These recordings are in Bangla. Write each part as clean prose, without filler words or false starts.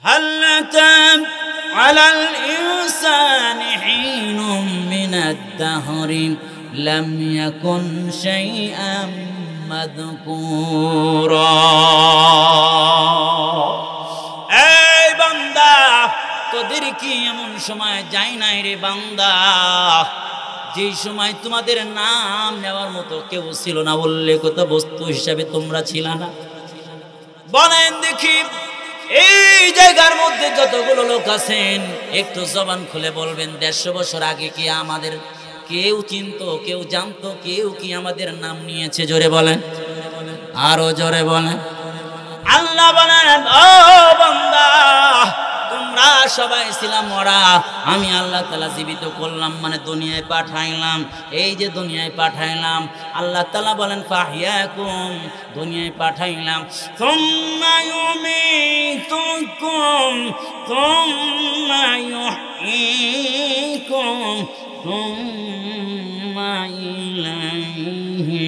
হাল আতা আলাল ইনসানি হিনুম মিনাদ দাহরি লাম ইয়াকুন শাইআম মাযকুরা। এই বান্দা, তোদের কি এমন সময় যায় নাই রে বান্দা, যেই সময় তোমাদের নাম নেওয়ার মতো কেউ ছিল না, উল্লেখিত বস্তু হিসাবে তোমরা ছিল না? বলেন দেখি, এই জায়গার মধ্যে যতগুলো লোক আছেন, একটু জবান খুলে বলবেন 150 বছর আগে কি আমাদের কেউ চিনতো, কেউ জানতো, কেউ কি আমাদের নাম নিয়েছে? জোরে বলেন, আরো জোরে বলেন। আল্লাহ বলেন, ও বান্দা, তোমরা সবাই ছিলাম মরা, আমি আল্লাহ তাআলা জীবিত করলাম, মানে দুনিয়ায় পাঠাইলাম। এই যে দুনিয়ায় পাঠাইলাম, আল্লাহ তাআলা বলেন ফাহিয়াকুম, দুনিয়ায় পাঠাইলাম। সুম্মা ইউমীতুকুম সুম্মা ইউহয়ীকুম সুম্মা ইলাইহি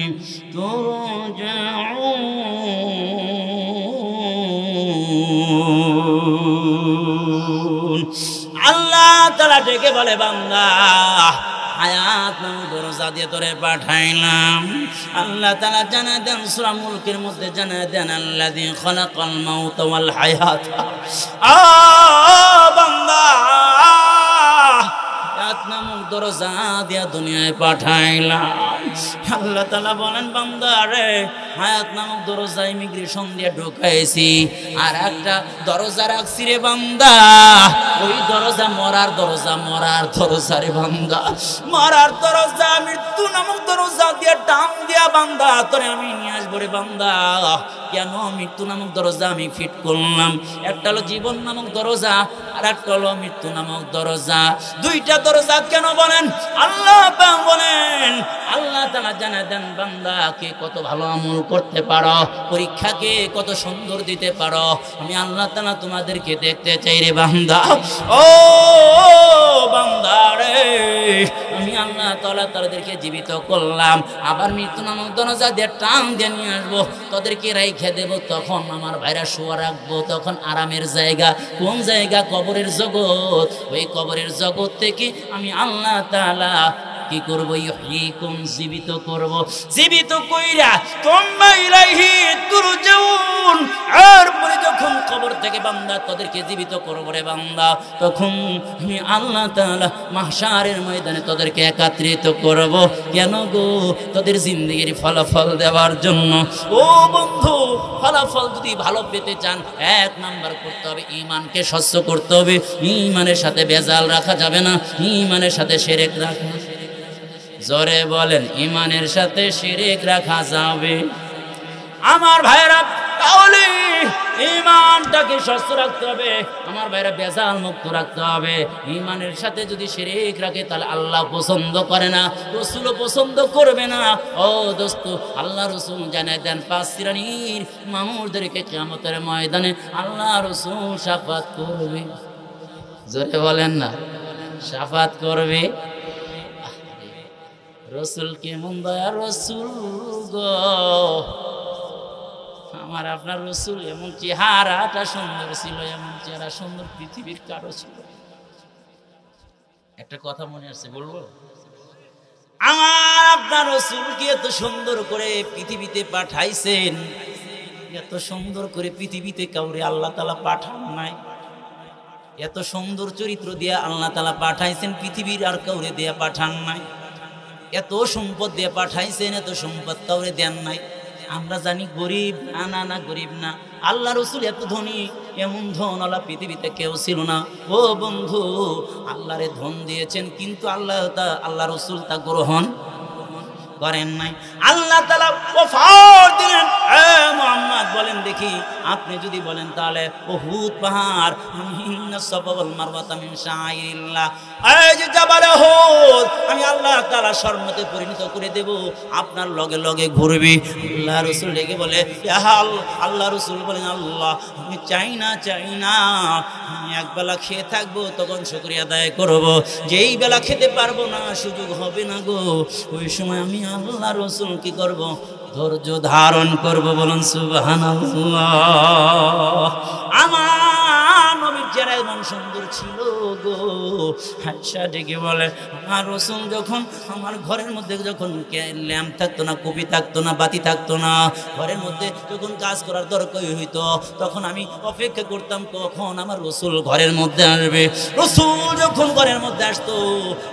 তুরজাউন। আল্লাহ তাআলা ডেকে বলে, বান্দা, হায়াত নামক দরজা দিয়ে তোরে পাঠাইলাম। আল্লাহ তাআলা জানায় দেন সূরা মুলকের মধ্যে, জানায় দেন আল্লাযী খালাকাল মাউতা ওয়াল হায়াত। বান্দা, হায়াত নামক দরজা দিয়া দুনিয়ায় পাঠাইলাম। আল্লাহ তাআলা বলেন, বান্দা রে, হায়াত নামক দরজা ইমিগ্রেশন দিয়ে ঢুকাইছি, আর একটা দরজা রাখছি রে বান্দা, ওই দরজা মরার দরজা, মরার দরজা রে বান্দা, মরার দরজা, মৃত্যু নামক দরজা দিয়ে টান দিয়া বান্দা তোরে আমি নিয়ে আসবো রে বান্দা। কেন মৃত্যু নামক দরজা আমি ফিট করলাম? একটা হলো জীবন নামক দরজা, আর একটা হলো মৃত্যু নামক দরজা। দুইটা দরজা কেন বলেন? আল্লাহ বলেন, আল্লাহ তাআলা জানা দেন, বান্দা কে কত ভালো আমল করতে পারো, পরীক্ষাকে কত সুন্দর দিতে পারো, আমি আল্লাহ তাআলা তোমাদেরকে দেখতে চাই রে বান্দা। ও বান্দা রে, আমি আল্লাহ তাআলা তাদেরকে জীবিত করলাম, আবার মৃত্যু নামক দরজা দিয়ে টান দিয়ে নিয়ে আসবো, তোদেরকে রেখে দেবো। তখন আমার ভাইরা শোয়া রাখবো, তখন আরামের জায়গা কোন জায়গা? কবরের জগৎ। ওই কবরের জগৎ থেকে আমি আল্লাহ তাআলা কি করবো? ইহয়ীকুম, জীবিত করব, জীবিত কইরা তুম্মা ইলাইহি তুরজাউন। এরপরে যখন কবর থেকে বান্দা তোদেরকে জীবিত করব রে বান্দা, তখন আমি আল্লাহ তাআলা মাহশারের ময়দানে তোদেরকে একত্রিত করব। কেন গো? তোদের জিন্দেগির ফলাফল দেওয়ার জন্য। ও বন্ধু, ফলাফল যদি ভালো পেতে চান, 1 নাম্বার করতে হবে ঈমানকে স্বচ্ছ করতে হবে। ঈমানের সাথে ভেজাল রাখা যাবে না, ঈমানের সাথে শিরক রাখা। জোরে বলেন, ঈমানের সাথে শিরক রাখা যাবে। আমার ভাইরা, তাহলে ঈমানটাকে স্বচ্ছ রাখতে হবে, আমার ভাইরা ভেজাল মুক্ত রাখতে হবে। ঈমানের সাথে যদি শিরক রাখে, তাহলে আল্লাহ পছন্দ করে না, রাসূলও পছন্দ করবে না। ও দোস্ত, আল্লাহ রাসূল জানায় দেন, 5 শ্রেণীর মানুষদেরকে কিয়ামতের ময়দানে আল্লাহ রাসূল শাফাত করবে। জোরে বলেন না, শাফাত করবে। রসুল কেমন দয়া রসুল গো, আমার আপনার রসুল এমন চেহারাটা সুন্দর ছিল, এমন চেহারা সুন্দর পৃথিবীর কারো ছিল। একটা কথা মনে আসছে, বলবো? আমার আপনার রসুলকে এত সুন্দর করে পৃথিবীতে পাঠাইছেন, এত সুন্দর করে পৃথিবীতে কাউরে আল্লাহ তাআলা পাঠান নাই। এত সুন্দর চরিত্র দিয়া আল্লাহ তাআলা পাঠাইছেন, পৃথিবীর আর কাউরে দিয়া পাঠান নাই। এত সম্পদ দিয়ে পাঠাইছেন, এত সম্পদ কাউরে দেন নাই। আমরা জানি গরিব, না না গরিব না, আল্লাহ রসুল এত ধনী, এমন ধনওয়ালা পৃথিবীতে কেউ ছিল না। ও বন্ধু, আল্লাহরে ধন দিয়েছেন, কিন্তু আল্লাহ রসুল তা গ্রহণ করেন নাই। আল্লাহ তাআলা ওফার দিলেন। মুহাম্মদ বলেন দেখি, আপনি যদি বলেন তাহলে উহুদ পাহাড়, ইন্নাস সাফা ওয়াল মারওয়াতা মিন শাআইরিল্লাহ, এই যে জাবাল উহুদ আমি আল্লাহ তাআলা স্বর্ণতে পরিণত করে দেব, আপনার লগে লগে ঘুরবে। আল্লাহ রাসূল ডেকে বলে, আল্লাহ রাসূল বলেন, আল্লাহ আমি চাই না, আমি একবেলা খেয়ে থাকবো, তখন শুকরিয়া আদায় করব। যেই বেলা খেতে পারবো না, সুযোগ হবে না গো, ওই সময় আমি আল্লাহ রাসূল কি করব? ধৈর্য ধারণ করব। বলুন সুবহানাল্লাহ। আমার নবী চেহারা এমন সুন্দর ছিল গো। আয়েশা ডেকে বলে আমার রাসূল যখন আমার ঘরের মধ্যে যখন ল্যাম্প থাকতো না, কপি থাকতো না, বাতি থাকতো না, ঘরের মধ্যে যখন কাজ করার দরকার হইতো তখন আমি অপেক্ষা করতাম কখন আমার রাসূল ঘরের মধ্যে আসবে। রাসূল যখন ঘরের মধ্যে আসতো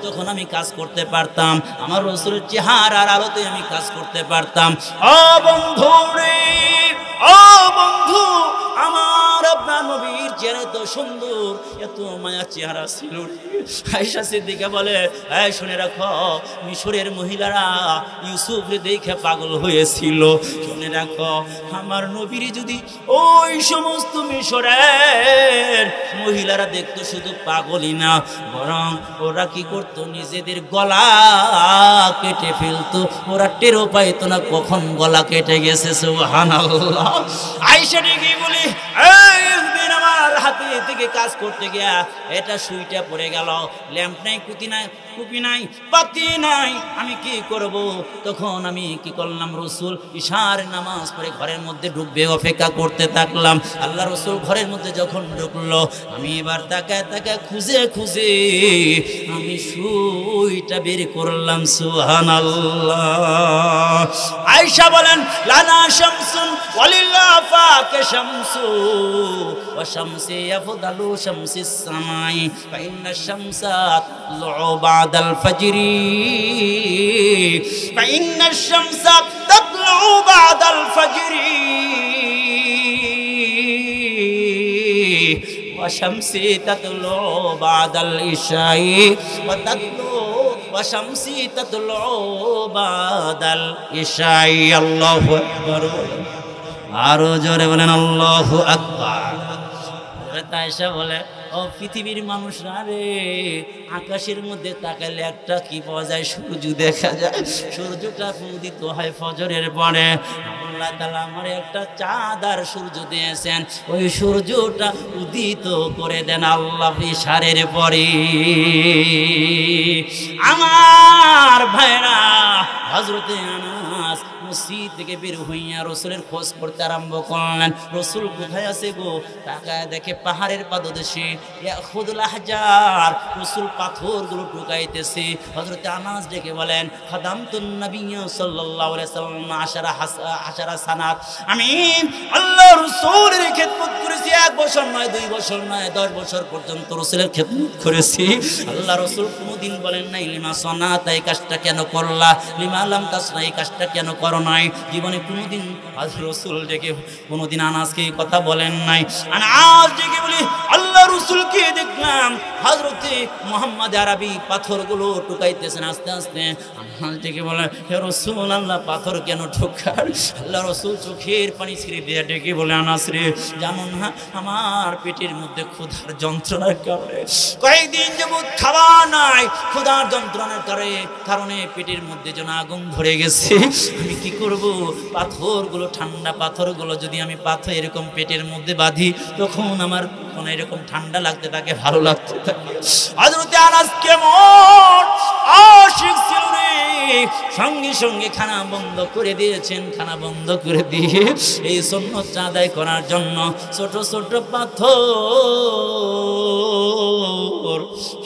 তখন আমি কাজ করতে পারতাম, আমার রাসূলের চেহারার আলোতে আমি কাজ করতে পারতাম। ও বন্ধু রে, ও বন্ধু, আমার আপনার নবীর চেহারা তো সুন্দর, এত মায়া চেহারা ছিল। আয়েশা সিদ্দিকা বলে এই শুনে রাখো, মিশরের মহিলারা ইউসুফকে দেখে পাগল হয়েছিল। শুনে রাখো, আমার নবীর যদি ওই সমস্ত মিশরের মহিলারা দেখতো শুধু পাগলই না, বরং ওরা কি করতো নিজেদের গলা কেটে ফেলতো, ওরা টেরও পাইতো না কখন গলা কেটে গেছে। সুবহানাল্লাহ। আয়েশা ডেকে বলি একদিন আমার হাতে থেকে কাজ করতে গিয়া এটা সুইটা পড়ে গেল, ল্যাম্প নাই, কুতি নাই, কুপি নাই, বাতি নাই, আমি কি করব? তখন আমি কি করলাম, রাসূল ইশার নামাজ পড়ে ঘরের মধ্যে ঢুকবে অপেক্ষা করতে থাকলাম। আল্লাহ রাসূল ঘরের মধ্যে যখন ঢুকলো আমি এবার তাকায় তাকায় খুঁজে খুঁজে আমি সুইটা বের করলাম। সুবহানাল্লাহ। আয়েশা বলেন লানা শামসুন ওয়ালিল্লাহ ফাকে শামসু ওয়া শামসি আফদালু শামসিস সামাই ফা ইন্না শামসা তাতলু বাদাল ফাজরি ফা ইন্না শামসা তাতলু বাদাল ফাজরি ওয়া শামসি তাতলু বাদাল ইশাই ওয়া তাতলু ওয়া শামসি তাতলু বাদাল ইশাই। আল্লাহু আকবার। আরো জোরে বলেন আল্লাহু আকবার। আয়েশা বলে ও পৃথিবীর মানুষরা রে, আকাশের মধ্যে তাকালে একটা কি পাওয়া যায়, সূর্য দেখা যায়। সূর্যটা উদিত হয় ফজরের পরে। আল্লাহ তাআলা আমারে একটা চাঁদ আর সূর্য দিয়েছেন, ওই সূর্যটা উদিত করে দেন আল্লাহ ইশারের পরে। আমার ভাইরা, হযরতে আনাস মসজিদ থেকে বের হইয়া রাসূলের খোঁজ করতে আরম্ভ করলেন। রাসূল কোথায় আছে গো? তাকায় দেখে পাহাড়ের পাদদেশে ইয়াখুদুল আহজার, রাসূল পাথরগুলো ঢুকাইতেছে। হযরতে আনাস ডেকে বলেন খাদামতুন নবী সাল্লাল্লাহু আলাইহি সাল্লাম আশারা সানাত, আমি আল্লাহ রাসূলের খেদমত করেছি 1 বছর নয়, 2 বছর নয়, 10 বছর পর্যন্ত রাসূলের খেদমত করেছি। আল্লাহ রাসূল কোনোদিন বলেন নাই লিমা সানাত, এই কাজটা কেন করলা, লিমা লাম তাসনা, এই কাজটা কেন করো নাই। জীবনে কোনোদিন রাসূল ডেকে কোনোদিন আনাসকে এই কথা বলেন নাই। আনাস ডেকে বলি আল্লাহ রাসূলকে দেখলাম হযরতে মুহাম্মদ আরবি পাথরগুলো ঠুকাইতেছেন আস্তে আস্তে। আনাস ডেকে বলে হে রাসূলুল্লাহ, পাথর কেন ঠুকার? আল্লাহ রাসূল চোখের পানি ছেড়ে দিয়ে ডেকে বলে আনাস রে, জানো না আমার পেটের মধ্যে ক্ষুধার যন্ত্রণার কারণে কয়েকদিন যাবত খাবার নাই, ক্ষুধার যন্ত্রণার কারণে পেটের মধ্যে যেন আগুন ধরে গেছে। আমি কি করব? পাথরগুলো, ঠান্ডা পাথরগুলো যদি আমি পাথর এরকম পেটের মধ্যে বাঁধি তখন আমার কোনো এরকম ঠান্ডা লাগতে থাকে, ভালো লাগতে থাকে। হযরতে আনাস কেমন আশিক ছিল রে, সঙ্গে সঙ্গে খানা বন্ধ করে দিয়েছেন। খানা বন্ধ করে দিয়ে এই সুন্নত আদায় করার জন্য ছোট ছোট পাথর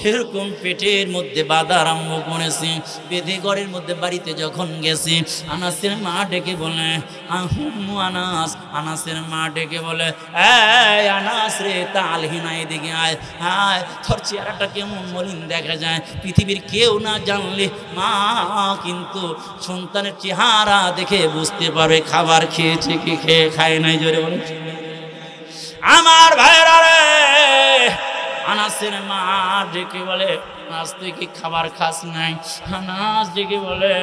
এরকম পেটের মধ্যে বাঁধা আরম্ভ করেছি। বেঁধে ঘরের মধ্যে বাড়িতে যখন গেছি, আনাসের মা ডেকে বলে আহুম্মু আনাস, আনাসের মা ডেকে বলে এই আনাস রে, তালহিনা এদিকে আয়, আয়, তোর চেহারাটা কেমন মলিন দেখা যায়। পৃথিবীর কেউ না জানলে মা কিন্তু সন্তানের চেহারা দেখে বুঝতে পারবে খাবার খেয়েছে কি খায় নাই। জোরে বলে আমার ভাইরা রে, আনাসের মা ডেকে বলে আজ তুই কি খাবার খাস নাই? আনাস ডেকে বলে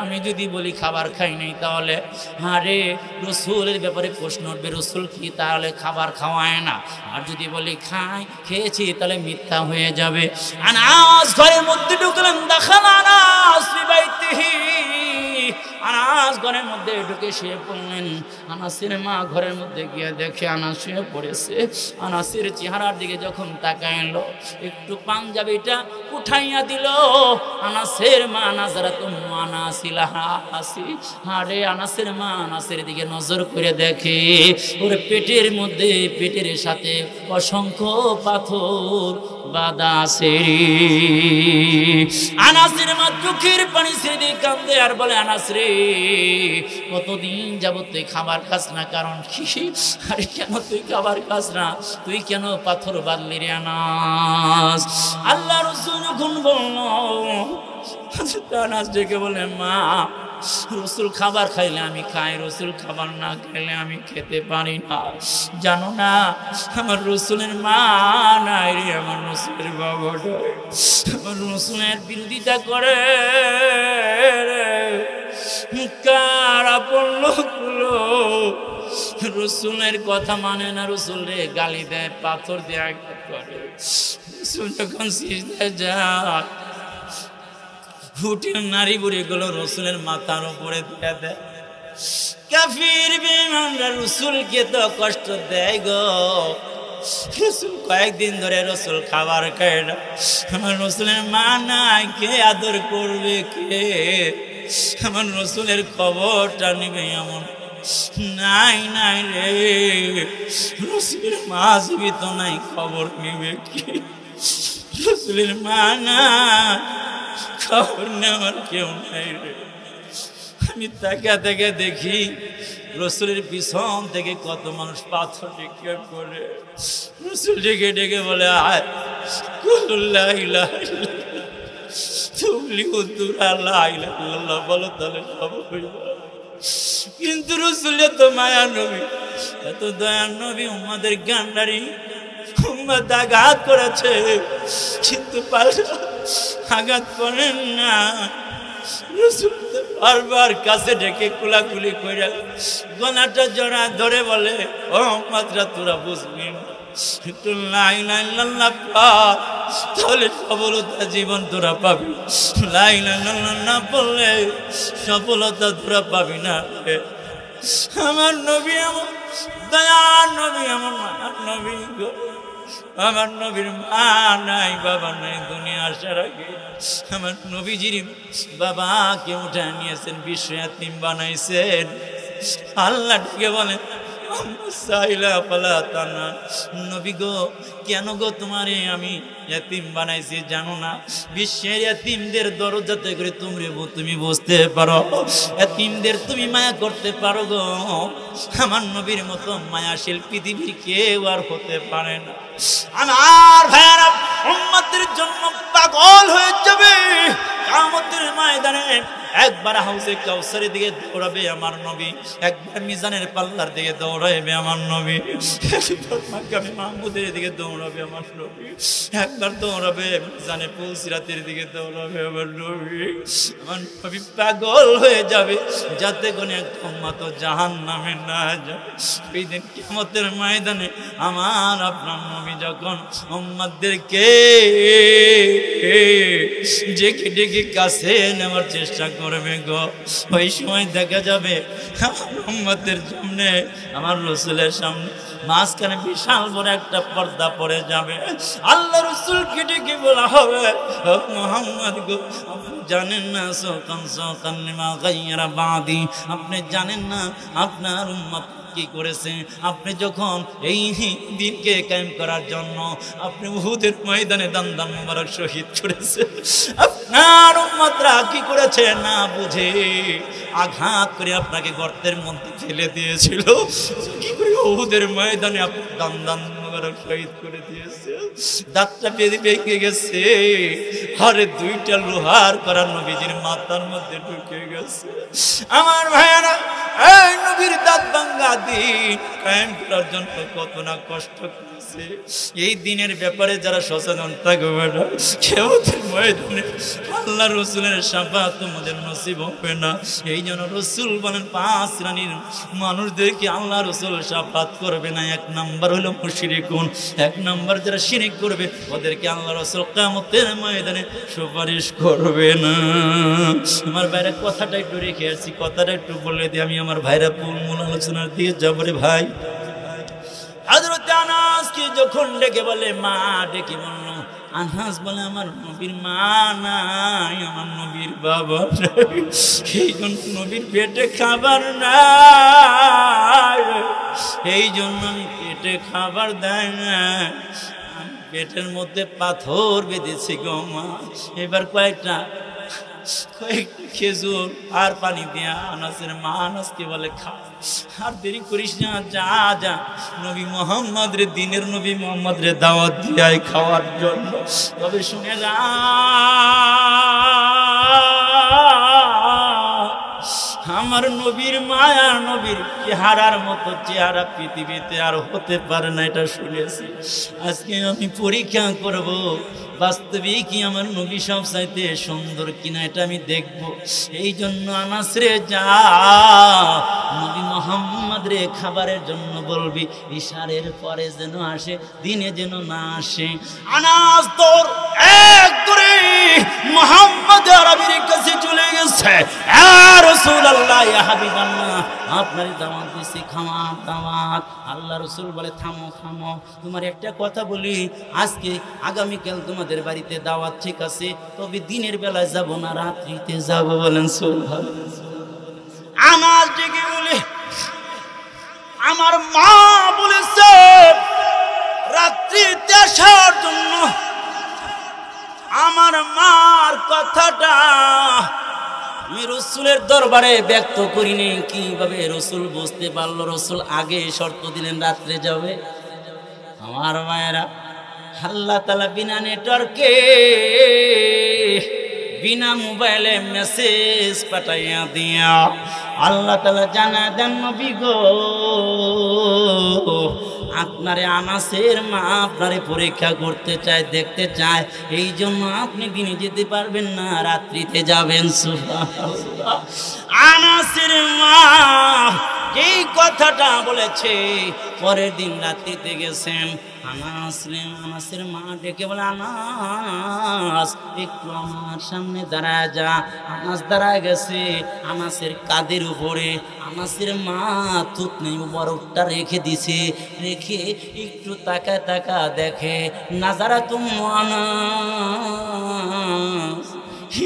আমি যদি বলি খাবার খাই নাই তাহলে আরে রাসূলের ব্যাপারে প্রশ্ন উঠবে, রাসূল কি তাহলে খাবার খাওয়ায় না? আর যদি বলি খেয়েছি তাহলে মিথ্যা হয়ে যাবে। আনাস ঘরের মধ্যে ঢুকলেন, দেখান আনাস ফি বাইতিহি, আনাস ঘরের মধ্যে ঢুকে শুয়ে পড়লেন। আনাসের মা ঘরের মধ্যে গিয়ে দেখে আনাস শুয়ে পড়েছে। আনাসের চেহারার দিকে যখন তাকাইল, একটু পাঞ্জাবিটা উঠাইয়া দিল। আনাসের মা নাজারাতুম আনাসিলাহা আসি, আরে আনাসের মা আনাসের দিকে নজর করে দেখে ওর পেটের মধ্যে, পেটের সাথে অসংখ্য পাথর বাঁধা আছে। আনাসের মা চোখের পানি ছেড়ে দিয়ে কান্দে আর বলে, আনাস রে, কতদিন যাবত তুই খাবার খাস না, কারণ কি? আরে কেন তুই খাবার খাস না? তুই কেন পাথর বাঁধলি রে আনাস? আল্লাহ রাসূল যখন বলল, আনাস ডেকে বলে, মা, রসুল খাবার খাইলে আমি খাই, রসুল খাবার না খাইলে আমি খেতে পারি না। জানো না, আমার রসুলের মা নাই রে, আমার রসুলের বাবা নাই, আমার রসুলের বিরোধিতা করে কারা পড়ল রসুলের কথা মানে না, রসুল রে গালি দেয়, পাথর দিয়ে আঘাত করে। রসুল যখন সিজদায় যায়, ফুটের নারী বুড়ি গুলো রসুলের মাথার উপরে দিয়ে দেয়। কাফির বেঈমানরা রসুলকে তো কষ্ট দেয় গো। রসুল কয়েকদিন ধরে রসুল খাবার খায় না, আমার রসুলের মা নাই, কে আদর করবে, কে আমার রসুলের খবরটা নেবে? এমন নাই নাই রে, রসুলের মা জীবিত নাই, খবর নেবে কে? রসুলের মা নাই, খবর নেওয়ার কেউ নাই রে। আমি তাকে তাকে দেখি রসুলের পিছন থেকে কত মানুষ পাথর নিক্ষেপ করে। রসুল ডেকে ডেকে বলে, আয় বলো তাহলে সব হইব। কিন্তু রসুল এত মায়ার নবী, এত দয়ার নবী, উম্মাদের গান্ডারি, উম্মাদ আঘাত করেছে কিন্তু আঘাত করেন না। রসুল বারবার কাছে ডেকে কুলাকুলি করে গলাটা জড়া ধরে বলে, ও উম্মাদরা, তোরা বুঝবি একটু লা ইলাহা ইল্লাল্লাহ পাঠ, তাহলে সফলতা জীবন তোরা পাবি। লা ইলাহা ইল্লাল্লাহ না বললে সফলতা তোরা পাবি না। আমার নবী, আমার দয়ার নবী, আমার মায়ার নবী গো। আমার নবীর মা নাই, বাবা নাই, দুনিয়া আসার আগে আমার নবীজির বাবাকে উঠে নিয়েছেন, বিশ্ব এতিম বানাইছেন। আল্লাহ ডেকে বলেন, নবী গো, কেন গো তোমারে আমি এতিম বানাইছি জানো না? বিশ্বের এতিমদের দরজাতে করে তুমি বুঝতে পারো, এতিমদের তুমি মায়া করতে পারো গো। আমার নবীর মতো মায়াশীল পৃথিবীর কেউ আর হতে পারে না। আমার ভাইয়েরা উম্মতের জন্য পাগল হয়ে যাবে। কিয়ামতের ময়দানে একবার হাউজে কাউসারের দিকে দৌড়াবে আমার নবী, একবার মিজানের পাল্লার দিকে দৌড়াবে আমার নবী, একবার মাকামে মাহমুদের দিকে দৌড়াবে আমার নবী, একবার দৌড়াবে মিজানে পুলসিরাতের দিকে দৌড়াবে আমার নবী। আমার নবী পাগল হয়ে যাবে যাতে কোনো এক উম্মত জাহান্নামে না যায়। ওই দিন কিয়ামতের ময়দানে আমার আপনার নবী যখন উম্মতদেরকে ডেকে ডেকে কাছে নেওয়ার চেষ্টা করবে গো, ওই সময় দেখা যাবে আমার উম্মতের সামনে, আমার রসুলের সামনে মাঝখানে বিশাল বড় একটা পর্দা পড়ে যাবে। আল্লাহ রসুলকে ডেকে বলা হবে, মুহাম্মদ গো, আপনি জানেন না সকান লিমা গায়রা বাদি, আপনি জানেন না আপনার উম্মত কি করেছে? আপনি যখন এই দিনকে কায়েম করার জন্য আপনি উহুদের ময়দানে দান মুবারক শহীদ করেছেন, আপনার উম্মতরা কি করেছে না বুঝে আঘাত করে আপনাকে গর্তের মধ্যে ফেলে দিয়েছিল। কি করে উহুদের ময়দানে আপনি দান মুবারক শহীদ করে দিয়েছে, দাঁতটা ভেঙে গেছে, আরে দুইটা লোহার করা নবীজির মাথার মধ্যে ঢুকে গেছে। আমার ভাইয়েরা, এই নবীর দাঁত ভাঙা দিন কায়েম করার জন্য কত না কষ্ট করেছে। এই দিনের ব্যাপারে যারা সচেতন থাকবে না, কিয়ামতের ময়দানে আল্লাহ রসুলের শাফাআত তোমাদের নসিব হবে না। এই জন্য রসুল বলেন 5 শ্রেণীর মানুষদেরকে আল্লাহ রসুল শাফাআত করবে না। 1 নাম্বার হলো মুশরিক, মুশরিকুন। এক নাম্বার যারা শিরিক করবে ওদেরকে আল্লাহ রাসূল কিয়ামতের ময়দানে সুপারিশ করবে না। আমার ভাইরা কথাটা একটু রেখে আসছি, কথাটা একটু বলে দিই, আমি আমার ভাইরা মূল আলোচনার দিয়ে যাবো রে ভাই। হযরত আনাসকে যখন ডেকে বলে মা, ডেকে বলল, আনাস বলে আমার নবীর মা নাই, আমার নবীর বাবা নাই, এই জন্য নবীর পেটে খাবার নাই, এই জন্য আমি পেটে খাবার দেয় না, পেটের মধ্যে পাথর বেঁধেছি গো মা। এবার কয়েকটা খেজুর আর পানি দিয়া আনাসের মা আনাসকে বলে খা, আর দেরি করিস না, যা যা নবী মোহাম্মদ রে, দিনের নবী মোহাম্মদ রে দাওয়াত দিয়াই খাওয়ার জন্য। তবে শুনে যা, আমার নবীর মায়া, নবীর চেহারার মতো চেহারা পৃথিবীতে আর হতে পারে না, এটা শুনেছি। আজকে আমি পরীক্ষা করব বাস্তবে কি আমার নবী সব চাইতে সুন্দর কিনা, এটা আমি দেখব। এই জন্য আনাস রে যা, নবী মোহাম্মদ রে খাবারের জন্য বলবি, ইশারের পরে যেন আসে, দিনে যেন না আসে। আনাস তোর এক দূরে মোহাম্মদ আরবির কাছে চলে গেছে, ইয়া রাসূলুল্লাহ, ইয়া হাবিবাল্লাহ, আপনারই দাওয়াত দিছি, খাওয়ার দাওয়াত। আল্লাহ রাসূল বলে থামো থামো, তোমার একটা কথা বলি, আজকে আগামীকাল তোমাদের বাড়িতে দাওয়াত ঠিক আছে, তবে দিনের বেলায় যাব না, রাত্রিতে যাব। বলেন সুবহানাল্লাহ। আনাস ডেকে বলে, আমার মা বলেছে রাত্রিতে আসার জন্য। আমার মার কথাটা আমি রসুলের দরবারে ব্যক্ত করিনি, কিভাবে রসুল বুঝতে পারলো? রসুল আগে শর্ত দিলেন রাত্রে যাবে। আমার মায়েরা, আল্লাহ তাআলা বিনা নেটওয়ার্কে, বিনা মোবাইলে মেসেজ পাঠাইয়া দিয়া আল্লাহ তাআলা জানা দেন, নবী গো আপনারে আনাসের মা আপনারে পরীক্ষা করতে চায়, দেখতে চায়, এই জন্য আপনি দিনে যেতে পারবেন না, রাত্রিতে যাবেন। সুবহানাল্লাহ। আনাসের মা যেই কথাটা বলেছে, পরের দিন রাত্রিতে গেছেন। আনাসের মা ডেকে বলে, আনাস একটু আমার সামনে দাঁড়ায় যা। আনাস দাঁড়ায় গেছে, আনাসের কাঁধের উপরে আনাসের মা থুতনি বরফটা রেখে দিছে, রেখে একটু তাকা তাকা দেখে, নাজারাতুম আনাস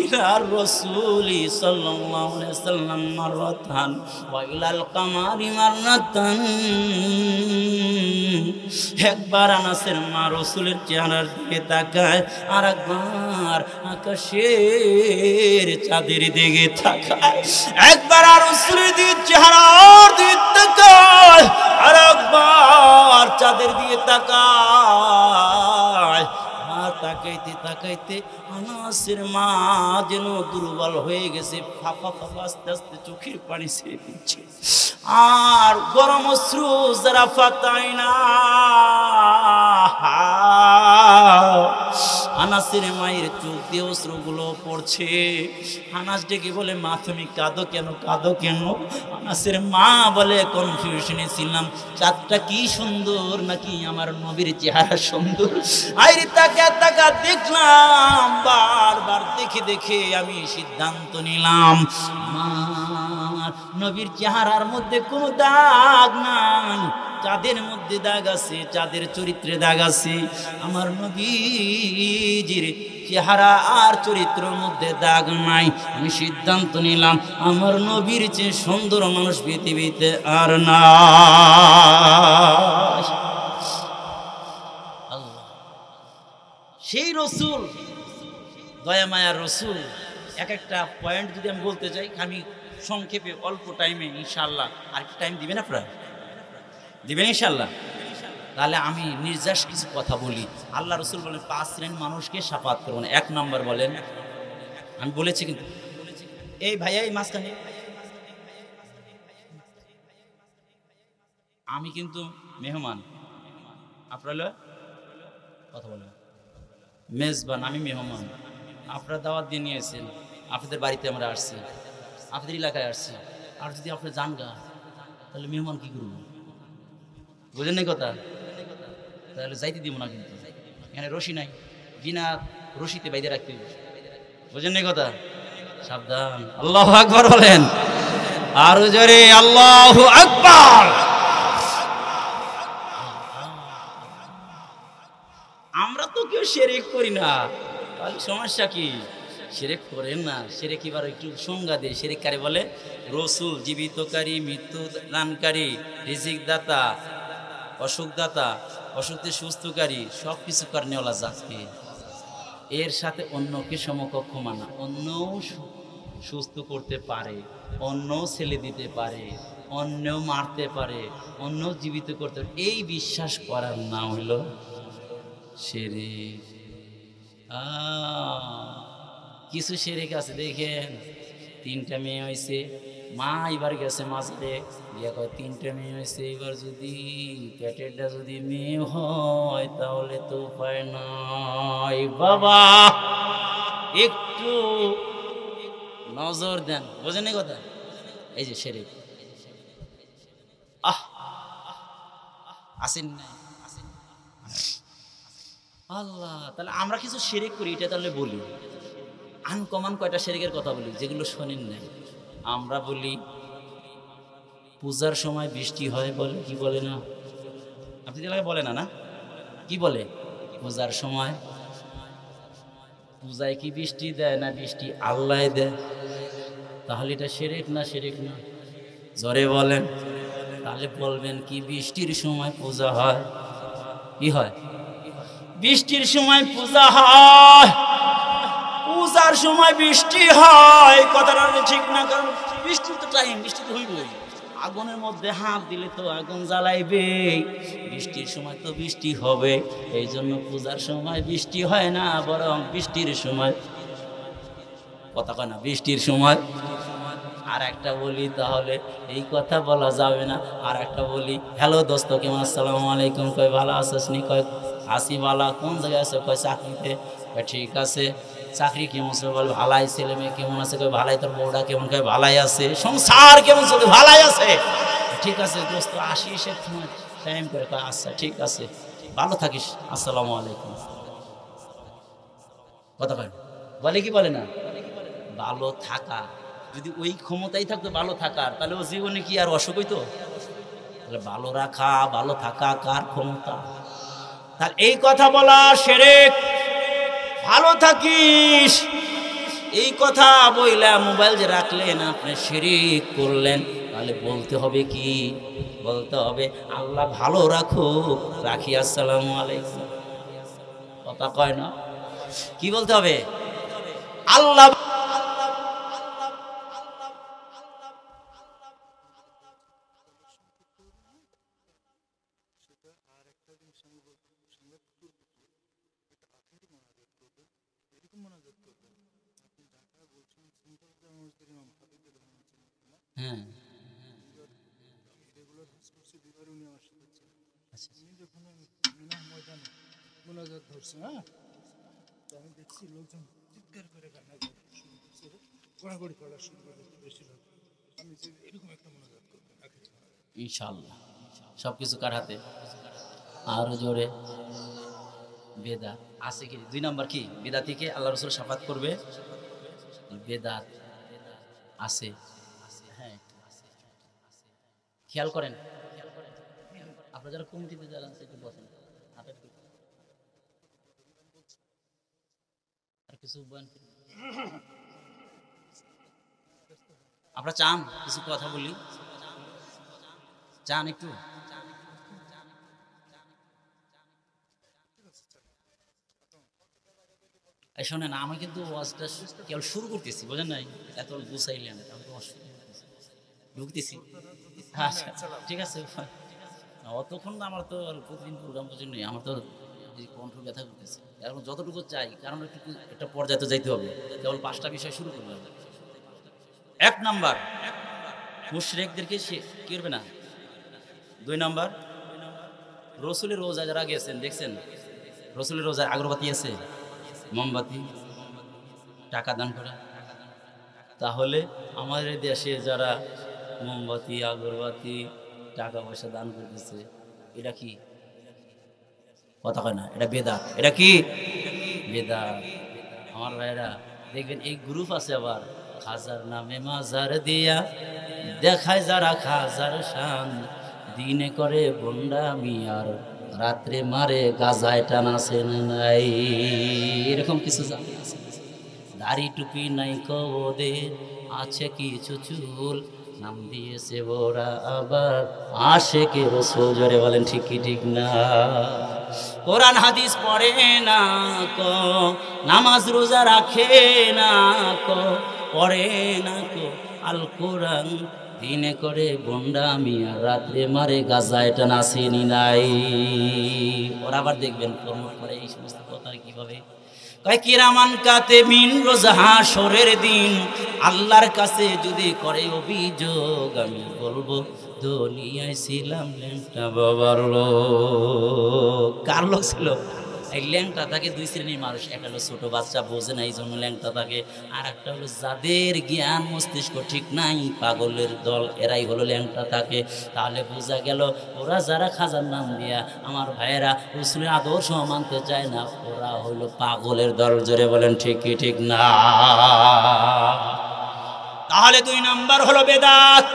ইলার রাসূলি সাল্লাল্লাহু আলাইহি ওয়াসাল্লাম মাররাতান ওয়া ইলাল কামারি মাররাতান। একবার আনাসের মা রাসূলের চেহারার দিকে তাকায়, আর একবার আকাশের চাঁদের দিকে তাকায়। একবার রাসূলের দিকে চেহারার দিকে তাকায়, আর একবার চাঁদের দিকে তাকায়। তাকাইতে তাকাইতে আনাসের মা যেন দুর্বল হয়ে গেছে, ফাঁপা ফাঁপা আস্তে আস্তে চোখের পানি ছেড়ে দিচ্ছে, আর গরম অশ্রু যারা ফাতায় না। আনাসের মায়ের চোখ দিয়ে অশ্রুগুলো পড়ছে। আনাস ডেকে বলে, মা তুমি কাঁদো কেন, কাঁদো কেন? আনাসের মা বলে, কনফিউশনে ছিলাম, চাঁদটা কি সুন্দর নাকি আমার নবীর চেহারা সুন্দর। আইরে তাকা তাকা দেখলাম, বারবার দেখে দেখে আমি সিদ্ধান্ত নিলাম আমার নবীর চেহারার মধ্যে কোনো দাগ নাই, চাঁদের মধ্যে দাগ আছে, চাঁদের চরিত্রে দাগ আছে। আমার নবীজির চেহারা আর চরিত্রের মধ্যে দাগ নাই। আমি সিদ্ধান্ত নিলাম আমার নবীর চেয়ে সুন্দর মানুষ পৃথিবীতে আর না। আল্লাহ, সেই রসুল, দয়া মায়ার রসুল। এক একটা পয়েন্ট যদি আমি বলতে চাই, আমি সংক্ষেপে অল্প টাইমে, ইনশাআল্লাহ আর একটু টাইম দিবেন আপনারা? দিবেন ইনশাআল্লাহ? তাহলে আমি নির্যাস কিছু কথা বলি। আল্লাহ রসুল বলেন 5 শ্রেণীর মানুষকে শাফাত করবেন। 1 নম্বর বলেন, আমি বলেছি কিন্তু, এই ভাইয়া এই মাঝখানে, আমি কিন্তু মেহমান, আপনারা কথা বলেন, মেজবান, আমি মেহমান, আপনারা দাওয়াত দিয়ে নিয়েছেন, আপনাদের বাড়িতে আমরা আসছি, আপনাদের এলাকায় আসছি। আর যদি আপনি যান গা, তাহলে মেহমান কি করবো? বুঝেন না কথা? তাহলে যাইতে দিব না, কিন্তু এখানে রশি নাই, বিনা রশিতে বাইরে রাখতে হবে, বুঝেন এই কথা? সাবধান। আল্লাহু আকবার বলেন, আরো জোরে আল্লাহু আকবার। আমরা তো কেউ শিরক করি না, তাহলে সমস্যা কি? শিরক করেন না। শিরক এবার একটু সংজ্ঞা দিয়ে, শিরক কারে বলে? রসুল জীবিতকারী, মৃত্যু দানকারী, রিজিক দাতা, অসুখ দাতা, অসুখে সুস্থকারী, সব কিছু করেনেওয়ালা জাতকে, এর সাথে অন্যকে সমকক্ষ মানা, অন্যও সুস্থ করতে পারে, অন্যও ছেলে দিতে পারে, অন্যও মারতে পারে, অন্যও জীবিত করতে পারে, এই বিশ্বাস করার নাম হলো শিরক। কিছু শিরক আছে দেখেন, 3টা মেয়ে হয়েছে, মা এবার গেছে মাঝে বিয়ে করে, 3টা মেয়ে হয়েছে, এবার যদি পেটেরটা যদি মেয়ে হয় তাহলে তো উপায় নাই। বাবা একটু নজর দেন, বোঝেন এই কথা? এই যে শিরক আসেন না আল্লাহ। তাহলে আমরা কিছু শিরক করি, এটা তাহলে বলি। আনকমন কয়টা শিরকের কথা বলি যেগুলো শোনেন নাই। আমরা বলি পূজার সময় বৃষ্টি হয়, বলে কি বলে না? আপনি এলাকায় বলে না? না কি বলে? পূজার সময় পূজায় কি বৃষ্টি দেয় না বৃষ্টি আল্লাহ দেয়? তাহলে এটা শিরক না? শিরক না? জোরে বলেন। তাহলে বলবেন কি বৃষ্টির সময় পূজা হয়? কি হয়? বৃষ্টির সময় পূজা হয়, পূজার সময় বৃষ্টি হয়, কথাটা ঠিক না? কারণ বৃষ্টির তো টাইম, বৃষ্টি তো হইবই। আগুনের মধ্যে হাত দিলে তো আগুন জ্বালাইবে, বৃষ্টির সময় তো বৃষ্টি হবে। এই জন্য পূজার সময় বৃষ্টি হয় না, বরং বৃষ্টির সময়, কথা কয় না, বৃষ্টির সময়। আর একটা বলি, তাহলে এই কথা বলা যাবে না। আর একটা বলি, হ্যালো দোস্ত, কেমন? আসসালামু আলাইকুম। কয় ভালো আছিস নি? কয় আসি বালা। কোন জায়গায় আছে? কয় চাকরিতে। কয় ঠিক আছে, চাকরি কেমন আছে? বল ভালাই। ছেলে মেয়ে কেমন আছে? কয় ভালাই। তোর বউটা কেমন? কয় ভালাই আছে। সংসার কেমন চলছে? ভালাই আছে। ঠিক আছে দোস্ত, আসি সে টাইম করে। কয় আচ্ছা ঠিক আছে, ভালো থাকিস, আসসালামু আলাইকুম। কথা কয় বলে কি বলে না? ভালো থাকা, যদি ওই ক্ষমতাই থাকতো ভালো থাকার, তাহলে ও জীবনে কি আর অসুখ হইতো? তাহলে ভালো রাখা, ভালো থাকা কার ক্ষমতা? তাহলে এই কথা বলা শিরক। ভালো থাকিস এই কথা বইলা মোবাইল যে রাখলেন, আপনি শিরক করলেন। তাহলে বলতে হবে কি? বলতে হবে আল্লাহ ভালো রাখুক, রাখি, আসসালামু আলাইকুম। কথা কয় না? কি বলতে হবে? আল্লাহ। হ্যাঁ, মোনাজাত ধরছে, হ্যাঁ, তো আমি দেখছি লোকজন চিৎকার করে কান্না করছে, গড়াগড়ি করা শুরু করে বেশিরভাগ। আমি যে এরকম একটা মোনাজাত করবো ইনশাআল্লাহ। সবকিছু কার হাতে? আরো জোরে। বেদাত আছে কি? 2 নাম্বার কি? বেদাতিকে আল্লাহ রাসূল শাফাত করবে, বেদাত আছে। হ্যাঁ, খেয়াল করেন, আপনারা যারা কমিটিতে যারা আছে একটু বসেন, আর কিছু বলেন। আপনারা চান কিছু কথা বলি? চান একটু? শোনেন, আমি কিন্তু ওয়াজটা কেবল শুরু করতেছি, বোঝেন নাই? এত গুছাইলেন, আমি তো ঢুকতেছি। আচ্ছা ঠিক আছে, অতক্ষণ আমার তো প্রতিদিন প্রোগ্রাম পর্যন্ত নেই, আমার তো কণ্ঠ ব্যথা করতেছে। এখন যতটুকু চাই, কারণ একটু একটা পর্যায়ে তো যাইতে হবে। কেবল 5টা বিষয় শুরু করলাম। 1 নাম্বার, মুশরিকদেরকে সে কি করবে না। 2 নাম্বার, রসুলের রোজায় যারা গেছেন দেখছেন, রসুলের রোজায় আগরবাতি আছে, মোমবাতি, টাকা দান করে। তাহলে আমাদের দেশে যারা মোমবাতি, আগরবাতি, টাকা পয়সা দান করতেছে, এটা কি? কথা কয় না, এটা বেদাত। এটা কি বেদাত? আমার ভাইরা দেখবেন এই গ্রুপ আছে আবার, খাজার নামে মাজার দিয়া দেখায় যারা খাজার শান, দিনে করে বন্ডামি আর রাত্রে মারে গাজায় টানাছে নাই, এরকম কিছু জানি আছে। দাড়ি টুপি নাই কদের, আছে কিছু চুল, নাম দিয়েছে ওরা আবার আশেকে রাসূল। জোরে বলেন ঠিক কি ঠিক না? কোরআন হাদিস পড়ে না কো, নামাজ রোজা রাখে না কো, পড়ে না কো আল কোরআন, দিনে করে বন্ডামি আর রাত্রে মারে গাজায় টানাসেনি নাই। ওরা আবার দেখবেন কর্ম করে এই সমস্ত কথা কিভাবে কয়, কিরামান কাতিবিন রোজ হাশরের দিন আল্লাহর কাছে যদি করে অভিযোগ, আমি বলবো দুনিয়ায় ছিলাম ল্যাংটা বাবার লোক। কার লোক ছিল? এই ল্যাংটা থাকে দুই শ্রেণীর মানুষ, একটা হলো ছোট বাচ্চা, বোঝে না এই জন্য ল্যাংটা থাকে, আর একটা হলো যাদের জ্ঞান মস্তিষ্ক ঠিক নাই, পাগলের দল, এরাই হলো ল্যাংটা থাকে। তাহলে বোঝা গেল ওরা যারা খাজার নাম দিয়া আমার ভাইয়েরা রাসূলের আদর্শ মানতে চায় না, ওরা হলো পাগলের দল। জোরে বলেন ঠিক কি ঠিক না? তাহলে 2 নাম্বার হলো বেদাত,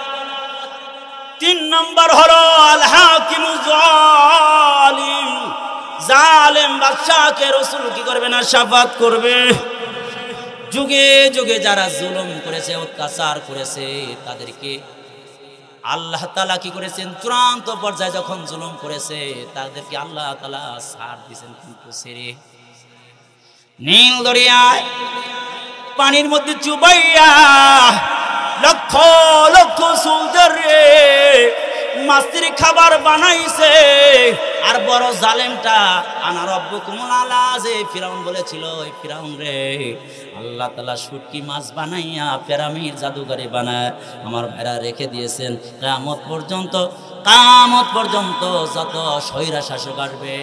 3 নাম্বার হলো আল হাকিমুজ জালিম। জালেম বাদশাকে রাসূল কি করবে না? শাফাত করবে। যুগে যুগে যারা জুলুম করেছে, অত্যাচার করেছে, তাদেরকে আল্লাহ তাআলা কি করেছেন? চূড়ান্ত পর্যায়ে যখন জুলুম করেছে, তাদেরকে আল্লাহ তাআলা ছাড় দিয়েছেন, কিন্তু ছেড়ে নীল দরিয়ায় পানির মধ্যে চুবাইয়া লক্ষ লক্ষ সোলজারে মাছের খাবার বানাইছে। আর বড় জালেমটা আনা রব্বুকুমুল আলা, যে ফিরাউন বলেছিল, ওই ফিরাউন রে আল্লাহ তাআলা শুটকি মাছ বানাইয়া পিরামিড জাদুঘরে বানায় আমার ভাইরা রেখে দিয়েছেন। কিয়ামত পর্যন্ত যত স্বৈরা শাসক আসবে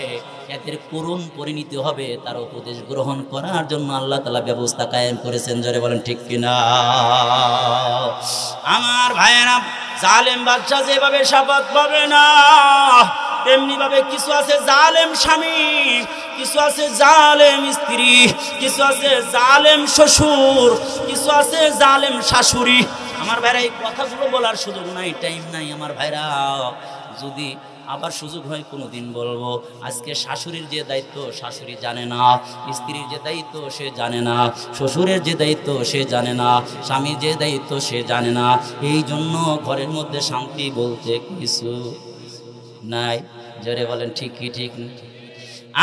এদের করুণ পরিণতি হবে, তার উপদেশ গ্রহণ করার জন্য আল্লাহ তাআলা ব্যবস্থা কায়েম করেছেন। জোরে বলেন ঠিক কিনা? আমার ভাইয়েরা, জালেম বাদশা যেভাবে শাফাত পাবে না, তেমনি ভাবে কিছু আছে জালেম স্বামী, কিছু আছে জালেম স্ত্রী, কিছু আছে জালেম শ্বশুর, কিছু আছে জালেম শাশুড়ি। আমার ভাইরা এই কথাগুলো বলার সুযোগ নাই, টাইম নাই। আমার ভাইরা যদি আবার সুযোগ হয় কোনোদিন বলবো। আজকে শাশুড়ির যে দায়িত্ব শাশুড়ি জানে না, স্ত্রীর যে দায়িত্ব সে জানে না, শ্বশুরের যে দায়িত্ব সে জানে না, স্বামীর যে দায়িত্ব সে জানে না। এই জন্য ঘরের মধ্যে শান্তি বলতে কিছু নাই। জোরে বলেন ঠিক কি ঠিক না?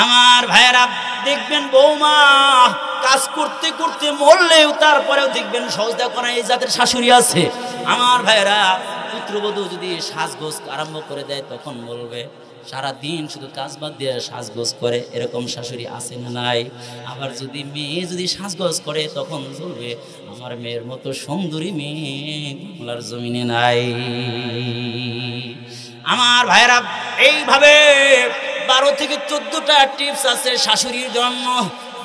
আমার ভাইয়েরা দেখবেন বৌমা কাজ করতে করতে মরলেও তারপরেও দেখবেন সজদা করা এই জাতের শাশুড়ি আছে। আমার ভাইয়েরা পুত্রবধূ যদি সাজগোজ আরম্ভ করে দেয় তখন বলবে সারা দিন শুধু কাজ বাদ দিয়ে সাজগোজ করে, এরকম শাশুড়ি আছে না নাই? আবার যদি মেয়ে যদি সাজগোজ করে তখন বলবে আমার মেয়ের মতো সুন্দরী মেয়ে বাংলার জমিনে নাই। আমার ভাইয়েরা এইভাবে 12 থেকে 14টা টিপস আছে শাশুড়ির জন্য।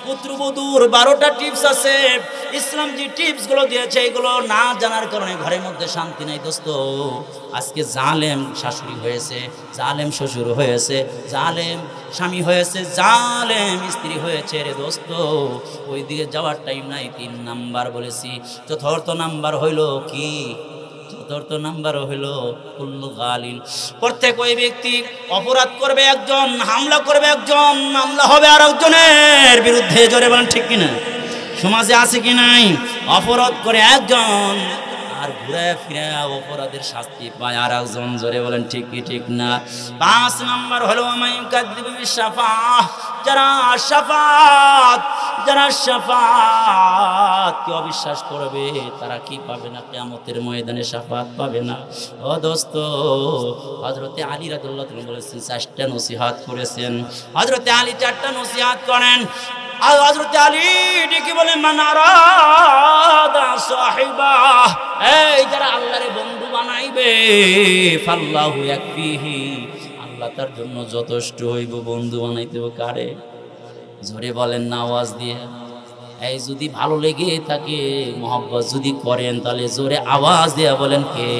পুত্রবধূর 12টা টিপস আছে। ইসলাম যে টিপস গুলো দিয়েছে এগুলো না জানার কারণে ঘরের মধ্যে শান্তি নাই দোস্ত। আজকে জালেম শাশুড়ি হয়েছে, জালেম শ্বশুর হয়েছে, জালেম স্বামী হয়েছে, জালেম স্ত্রী হয়েছে রে দোস্ত। ওই দিকে যাওয়ার টাইম নাই। 3 নাম্বার বলেছি। চতুর্থ নাম্বার হইল কি? চতুর্থ নাম্বার হইল কুল্লু গালিন। প্রত্যেক ওই ব্যক্তি অপরাধ করবে একজন, হামলা করবে একজন, মামলা হবে আর একজনের বিরুদ্ধে। জোরে বলেন ঠিক কিনা? সমাজে আছে কি নাই? অপরাধ করে একজন আর ঘুরে ফিরে অপরাধের শাস্তি পায় আর একজন। জোরে বলেন ঠিক কি ঠিক না? 5 নাম্বার হলো যারা শাফাআতকে অবিশ্বাস করবে তারা কি পাবে না? কিয়ামতের ময়দানে শাফাআত পাবে না। ও দোস্ত, হযরতে আলী রাদিয়াল্লাহু তাআলা বলেছেন 4টা নসিহত করেছেন। হযরতে আলী 4টা নসিহত করেন। আর হযরতে আলী ডেকে বলেন মান আরাদা সাহিবা, এই যারা আল্লাহরে বন্ধু বানাইবে ফাল্লাহু ইয়াকফিহি, আল্লাহ তার জন্য যথেষ্ট হইব। বন্ধু বানাইতে হবে কারে? জোরে বলেন না আওয়াজ দিয়ে। এই যদি ভালো লেগে থাকে, মহব্বত যদি করেন, তাহলে জোরে আওয়াজ দিয়ে বলেন কে?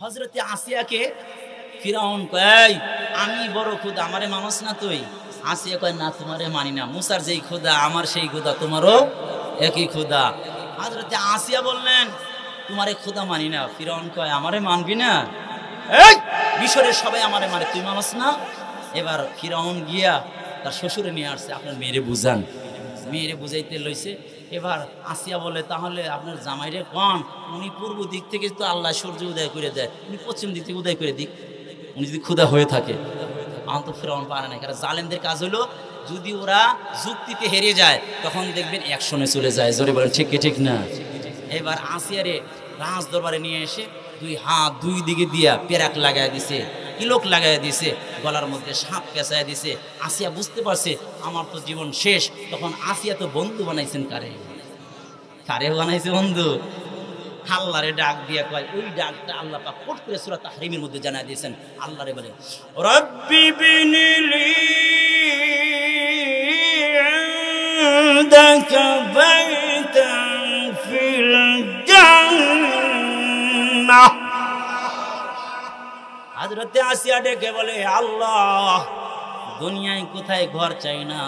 হযরতে আসিয়াকে ফিরাউন কয় আমি বড় খোদা, আমারে মানুষ না তুই? আসিয়া কয় না, তোমারে মানি না। মুসার যেই খোদা আমার সেই খোদা, তোমারও একই খোদা। হযরতে আসিয়া বললেন তোমারে খোদা মানি না। ফিরাউন কয় আমারে মানবি না? এই মিশরের সবাই আমারে মানে, তুই মানুষ না? এবার ফিরাউন গিয়া তার শ্বশুরে নিয়ে আসছে, আপনার মেয়েরে বুঝান। মেয়েরে বুঝাইতে লইছে। এবার আসিয়া বলে তাহলে আপনার জামাইরে কন উনি পূর্ব দিক থেকে তো আল্লাহ সূর্য উদয় করে দেয়, উনি পশ্চিম দিক থেকে উদয় করে দিক, উনি যদি ক্ষুধা হয়ে থাকে। আমার তো ফিরাউন পারে না, কারণ জালেমদের কাজ হলো যদি ওরা যুক্তিতে হেরে যায় তখন দেখবেন অ্যাকশনে চলে যায়। জোরে বলেন ঠিক কি ঠিক না? এবার আসিয়ারে রাজ দরবারে নিয়ে এসে দুই হাত দুই দিকে দিয়া পেরাক লাগাই দিছে, কিলোক লাগাই দিছে, গলার মধ্যে সাপ পেঁচাই দিছে। আসিয়া বুঝতে পারছে আমার তো জীবন শেষ। তখন আসিয়া তো বন্ধু বানাইছেন কারে? কারে বানাইছে বন্ধু? আল্লাহরে ডাক দিয়া কয়, ওই ডাকটা আল্লাহ পাক কোট করে সূরা তাহরিমের মধ্যে জানাই দিয়েছেন। আল্লাহরে বলে রব্বি বিনিলি ইনদাকা বাইতান ফিল জান্নাহ। হযরতে আসিয়া ডেকে বলে আল্লাহ দুনিয়ায় কোথায় ঘর চাই না,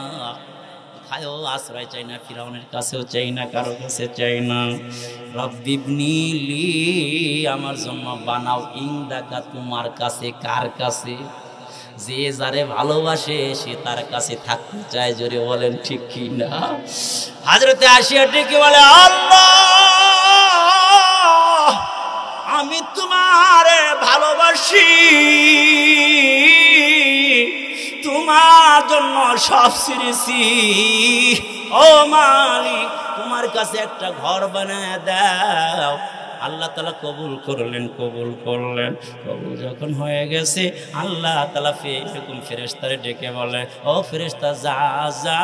কোথায়ও আশ্রয় চাই না, ফিরাউনের কাছেও চাই না, কারো কাছে চাই না। রব্বিবনি লি, আমার জন্য বানাও, ইনদাকা, তোমার কাছে। কার কাছে? যে যারে ভালোবাসে সে তার কাছে থাকতে চায়। জোরে বলেন ঠিক কি না? হযরতে আসিয়া ডেকে বলে আল্লাহ আমি তোমারে ভালোবাসি, তোমার জন্য সব ছেড়েছি। ও মালিক তোমার কাছে একটা ঘর বানায় দাও। আল্লাহ তাআলা কবুল করলেন, কবুল করলেন। কবুল যখন হয়ে গেছে আল্লাহ তাআলা এরকম ফেরেশতারে ডেকে বলে ও ফেরেশতা যা যা,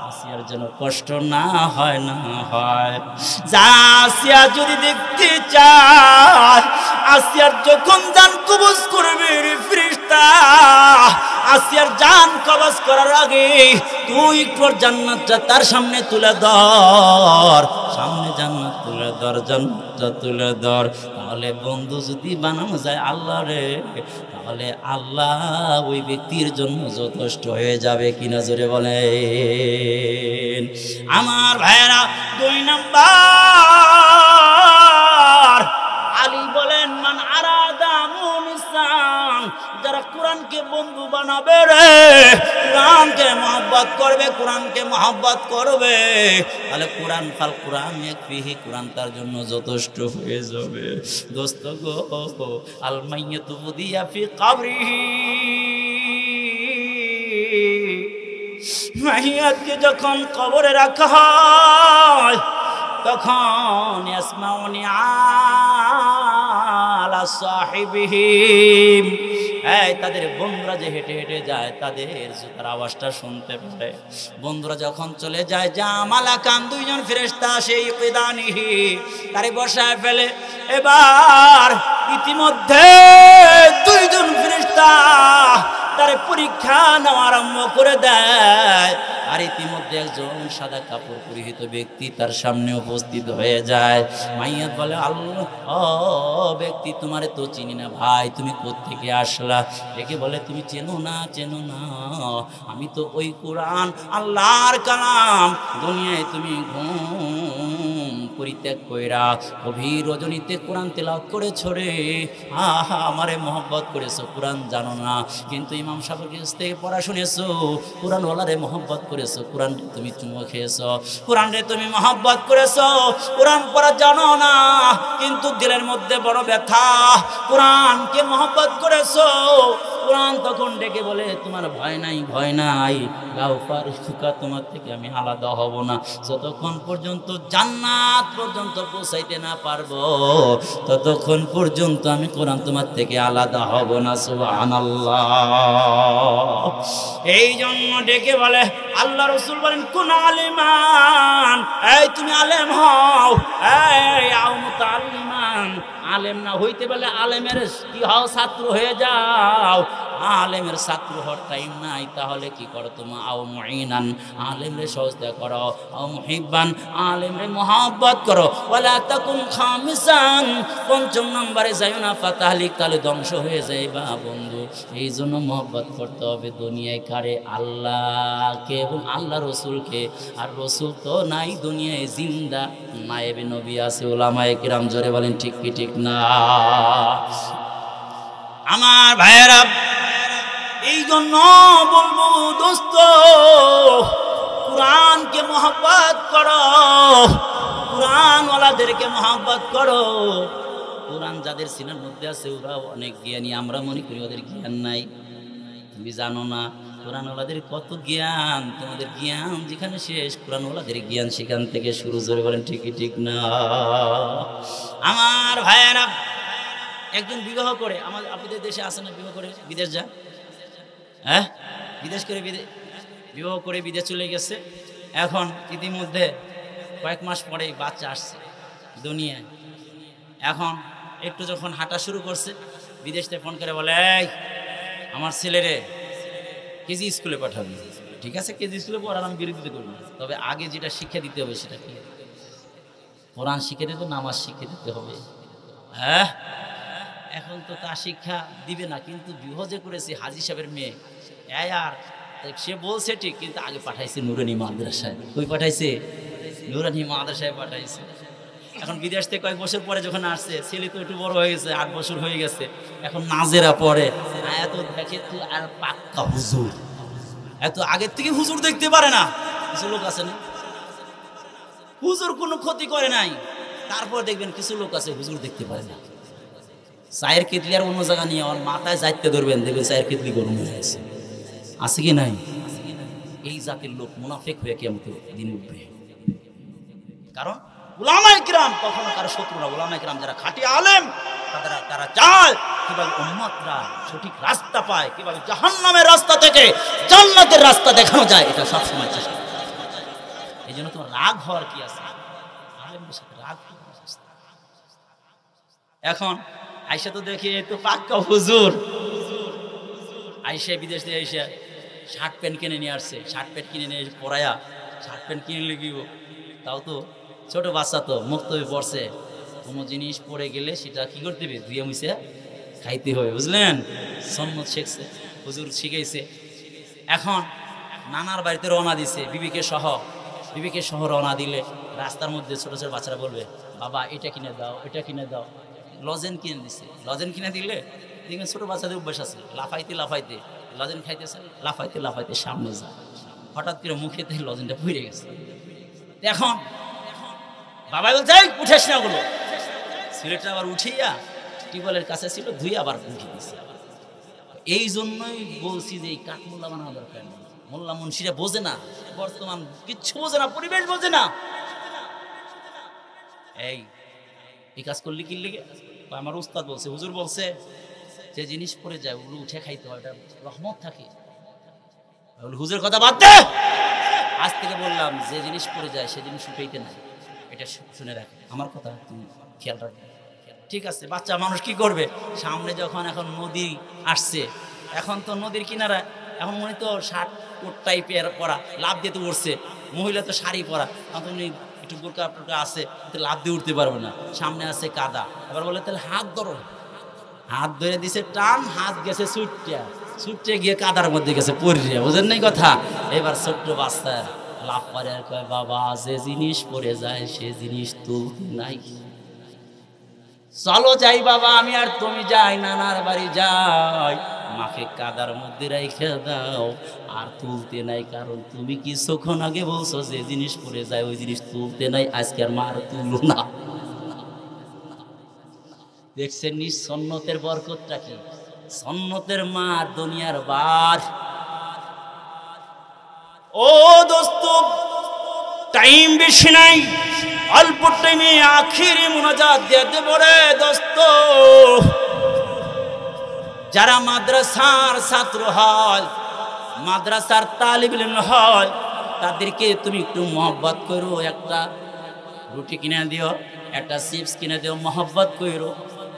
আসিয়ার যেন কষ্ট না হয়, না হয়। যা আসিয়া যদি দেখতে চায়, আসিয়ার যখন জান কবজ করবে রে ফেরেশতা, আসিয়ার জান কবজ করার আগে তুই একটু জান্নাতটা তার সামনে তুলে ধর, সামনে জান্নাত তুলে ধর, জান্নাতটা তুলে ধর। তাহলে বন্ধু যদি বানানো যায় আল্লাহ রে, তাহলে আল্লাহ ওই ব্যক্তির জন্য যথেষ্ট হয়ে যাবে কিনা? জোরে বলেন আমার ভাইয়েরা। 2 নাম্বার আলী বলেন মান আরাদা মুনিসান, যারা কোরআনকে বন্ধু বানাবে রে, কোরআনকে মহব্বত করবে, কোরআনকে মহব্বত করবে, তাহলে কোরআন ফাল কোরআন ইয়াকফিহি, কোরআন তার জন্য যথেষ্ট হয়ে যাবে। দোস্ত গো, আল মাইয়াতু বুদিয়া ফি কবরিহি, মাইয়াতকে যখন কবরে রাখা হয় তখন ইয়াসমাউনি আলা সাহিবিহিম, এই তাদের বন্ধুরা যে হেঁটে হেঁটে যায় তাদের জুতার আওয়াজটা শুনতে পারে। বন্ধুরা যখন চলে যায় জামালাকান, 2 জন ফেরেশতা সেই কিদানিহি তারে বসায় ফেলে। এবার ইতিমধ্যে 2 জন ফেরেশতা তারে পরীক্ষা নেওয়া আরম্ভ করে দেয়। আর ইতিমধ্যে একজন সাদা কাপড় পরিহিত ব্যক্তি তার সামনে উপস্থিত হয়ে যায়। মাইয়াত বলে আল্লাহ, ও ব্যক্তি তোমারে তো চিনি না ভাই, তুমি কোত্থেকে আসলা? একে বলে তুমি চেনো না, চেনো না, আমি তো ওই কোরআন আল্লাহর কালাম, দুনিয়ায় তুমি ঘুম পরিত্যাগ কইরা গভীর রজনীতে কোরআন তেলাওয়াত করেছো রে, আহা আমারে মহব্বত করেছো, কোরআন জানো না কিন্তু ইমাম সাহেবের কাছ থেকে পড়া শুনেছো, কোরআন ওয়ালারে মহব্বত করেছো, কোরআন তুমি চুমো খেয়েছো, কোরআন রে তুমি মহব্বত করেছো, কোরআন পড়া জানো না কিন্তু দিলের মধ্যে বড় ব্যথা, কোরআনকে মহব্বত করেছো। কোরআন তখন ডেকে বলে তোমার ভয় নাই, ভয় নাই, গাউফার সুকা তোমার থেকে আমি আলাদা হব না, যতক্ষণ পর্যন্ত জান্নাত পর্যন্ত পৌঁছাইতে না পারবো ততক্ষণ পর্যন্ত আমি কোরআন তোমার থেকে আলাদা হব না। সুবহানাল্লাহ। এই জন্য ডেকে বলে আল্লাহ রাসূল বলেন কোন আলিমান, এই তুমি আলেম হও, এই আও মুতাআল্লিমান, আলেম না হইতে বলে আলেমের কি হও, ছাত্র হয়ে যাও। আলেমের ছাত্র হওয়ার টাইম নাই, তাহলে কি করো তোমার? আও মুইনান, আলেমরে সহজতা করো। আও মুহিব্বান, আলেমরে মহব্বত করো। ওয়ালা তাকুন খামিসান, পঞ্চম নম্বরে যাইও না। ফাতাহলিক, তাহলে ধ্বংস হয়ে যাইবা বন্ধু। এই জন্য মহব্বত করতে হবে দুনিয়ায় কারে? আল্লাহকে এবং আল্লাহ রসুলকে। আর রসুল তো নাই দুনিয়ায়, জিন্দা নায়েবে নবী আছে, ওলামায়ে কিরাম। জোরে বলেন ঠিক কি ঠিক না? আমার ভাইয়েরা, এই জন্য বলবো দোস্ত, কুরআনকে মহব্বত করো, কুরআনওয়ালাদেরকে মহব্বত করো। কুরআন যাদের সিনার মধ্যে আছে ওরা অনেক জ্ঞানী, আমরা মনে করি ওদের জ্ঞান নাই। তুমি জানো না কুরআনওয়ালাদের কত জ্ঞান। তোমাদের জ্ঞান যেখানে শেষ, কুরআনওয়ালাদের জ্ঞান সেখান থেকে শুরু। জোরে বলেন ঠিকই ঠিক না? আমার ভাইয়েরা, একজন বিবাহ করে, আমাদের আপনাদের দেশে আসে না, বিবাহ করে বিদেশ যায়, হ্যাঁ, বিদেশ করে বিবাহ করে বিদেশ চলে গেছে। এখন ইতিমধ্যে কয়েক মাস পরেই বাচ্চা আসছে দুনিয়ায়। এখন একটু যখন হাঁটা শুরু করছে, বিদেশ থেকে ফোন করে বলে, এই আমার ছেলেরে কেজি স্কুলে পাঠাবি। ঠিক আছে, কেজি স্কুলে পড়ার আমি বিরোধিতা করি না, তবে আগে যেটা শিক্ষা দিতে হবে সেটা কি? কোরআন শিখে দিতে, নামাজ শিখে দিতে হবে। হ্যাঁ, এখন তো তা শিক্ষা দিবে না, কিন্তু বিবাহ যে করেছে হাজী সাহেবের মেয়ে, আর সে বলছে ঠিক, কিন্তু আগে পাঠাইছে নুরানি মাদ্রাসায়। কই পাঠাইছে? নুরানি মাদ্রাসায় পাঠাইছে। এখন বিদেশ থেকে কয়েক বছর পরে যখন আসছে, ছেলে তো একটু বড় হয়ে গেছে, 8 বছর হয়ে গেছে, এখন নাজেরা পড়ে। এত দেখে তো আর পাক্কা হুজুর, এত আগের থেকে হুজুর দেখতে পারে না। কিছু লোক আছে না, হুজুর কোনো ক্ষতি করে নাই, তারপর দেখবেন কিছু লোক আছে হুজুর দেখতে পারে না। চায়ের কেতলি আর অন্য জায়গা নিয়ে আমার মাথায় যাইতে ধরবেন, দেখবেন চায়ের কেতলি গরম হয়ে গেছে। আছে কি নাই? এই জাতির লোক মুনাফিক হয়ে কিয়ামত দিন উঠবে। কারণ উলামায়ে কিরাম কখনো কারো শত্রু না। উলামায়ে কিরাম যারা খাঁটি আলেম, তারা চায় কিভাবে উম্মতরা সঠিক রাস্তা পায়, কিভাবে জাহান্নামের রাস্তা থেকে জান্নাতের রাস্তা দেখানো যায়, এটা সবসময় চেষ্টা করে। এই জন্য তোমার রাগ হওয়ার কি আছে? আলেমদের সাথে রাগ। এখন আইসা তো দেখি তো পাক্কা হুজুর। আইসা বিদেশ থেকে আইসা শার্ট প্যান্ট কিনে নিয়ে আসছে, শার্ট প্যান্ট কিনে নিয়ে পরায়া, শার্ট প্যান্ট কিনে লিখিব, তাও তো ছোট বাচ্চা, তো মুক্ত হয়ে পড়ছে। কোনো জিনিস পরে গেলে সেটা কি করতে হবে? ধুয়ে মুছে খাইতে হবে, বুঝলেন? সন্ন্যত শিখছে, হুজুর শিখাইছে। এখন নানার বাড়িতে রওনা দিছে বিবিকে সহ রওনা দিলে রাস্তার মধ্যে ছোট ছোট বাচ্চারা বলবে, বাবা এটা কিনে দাও, এটা কিনে দাও। লজেন কিনে দিছে, লজেন কিনে দিলে দেখবেন ছোট বাচ্চাদের অভ্যাস আছে, লাফাইতে লজেন খাইতেছে, লাফাইতে সামনে যায়। হঠাৎ করে মুখে থেকে লজেনটা পুড়ে গেছে। এখন বাবা বলছে, উঠেস না ওগুলো। সিলেটটা আবার উঠিয়া টিউবওয়েলের কাছে ছিল, ধুয়ে আবার উঠিয়ে দিচ্ছে। এই জন্যই বলছি যে এই কাঠমোল্লা বানানো দরকার নেই। মোল্লা মুন্সিরা বোঝে না, বর্তমান কিচ্ছু বোঝে না, পরিবেশ বোঝে না। এই কাজ করলে কি লেগে? আমার উস্তাদ বলছে, হুজুর বলছে, যে জিনিস পরে যায় ওগুলো উঠে খাইতে হয়, এটা রহমত থাকে। হুজুর কথা বাদ দে, আজ থেকে বললাম যে জিনিস পরে যায় সে জিনিস উঠাইতে নাই। এটা শুনে রাখ, আমার কথা তুমি খেয়াল রাখবে। ঠিক আছে, বাচ্চা মানুষ কি করবে? সামনে যখন এখন নদী আসছে, এখন তো নদীর কিনারা, এখন মনে তো শার্ট কোট টাইপের পরা, লাভ দিয়ে তো উঠছে। মহিলা তো শাড়ি পরা, এখন উনি একটু বোরকা আছে, লাভ দিয়ে উঠতে পারবে না, সামনে আছে কাদা। এবার বলে তাহলে হাত ধরো, হাত ধরে দিছে টান, হাত গেছে ছুটে গিয়ে কাদার মধ্যে গেছে পড়িয়া, বুঝেন নাই কথা? এবার ছোট্ট বাচ্চা লাভ করে আর কয়, বাবা যে জিনিস পড়ে যায় সে জিনিস তুলতে নাই। চলো যাই বাবা, আমি আর তুমি যাই, নানার বাড়ি যাই, মাকে কাদার মধ্যে রাইখা দাও, আর তুলতে নাই। কারণ তুমি কিছুক্ষণ আগে বলছো যে জিনিস পড়ে যায় ওই জিনিস তুলতে নাই, আজকে আর মা আর তুললো না। দেখছেন নি সন্ন্যতের বরকতটা কি? সন্ন্যতের মা দুনিয়ার বার। ও দোস্ত, টাইম বেশি নাই, অল্প টাইমে আখিরি মুনাজাত দিতে পারে। দোস্ত, যারা মাদ্রাসার ছাত্র হয়, মাদ্রাসার তালিব ইলম হয়, তাদেরকে তুমি একটু মহব্বত করো। একটা রুটি কিনে দিও, একটা চিপস কিনে দিও, মহব্বত করো।